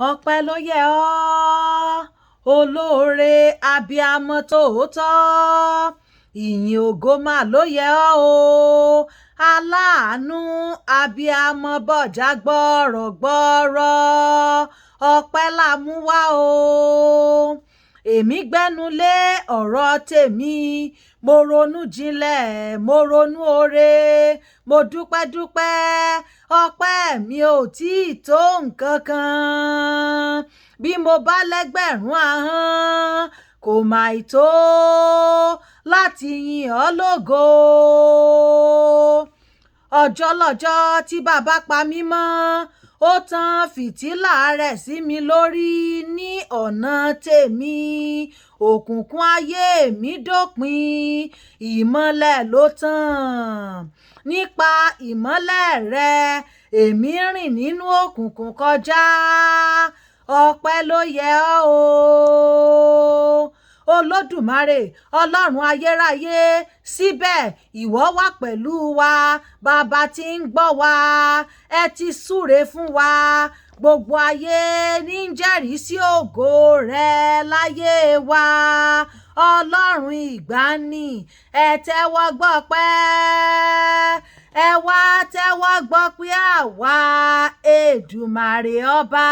ọpẹ́ ló yẹ ọ́ olóore abiyamọ tòótọ́ ìyìn ògo mà ló yẹ ọ́ o aláàánú abiyamọ bọ̀já gbọ́rọ̀gbọ́rọ̀ ọpẹ́ là mú wá o èmi gbẹ́nu lé ọ̀rọ̀ tèmi mo ronú jinlẹ̀ mo ronú oore mo dúpẹ́ ọpẹ́ mi ò tí ì tó nǹkan kan bí mo bá lẹ́gbẹ̀rún ahọ́n kò mà ì tó láti yìn ọ́ lógo ọjọ́ lọ́jọ́ tí bàbá pa mí mọ́ ó tan fìtílà rẹ̀ sí mi lórí ní ọ̀nà tèmi òkùnkùn ayé mi dópin ìmọ́lẹ̀ ló tàn nípa ìmọ́lẹ̀ rẹ èmi rìn nínú òkùnkùn kọjá ọpẹ́ ló yẹ ọ́ o Olódùmarè Ọlọ́run ayérayé síbẹ̀ ìwọ wà pẹ̀lú wa bàbá tí ń gbọ́ wa ẹ ti súre fún wa gbogbo ayé ní ń jẹ́rìí sí ògo rẹ láyé wa Ọlọ́run ìgbàanì ẹ tẹ́wọ́ gbọpẹ́ ẹ wá tẹ́wọ́ gbọpẹ́ àwa Èdùmàrè ọba.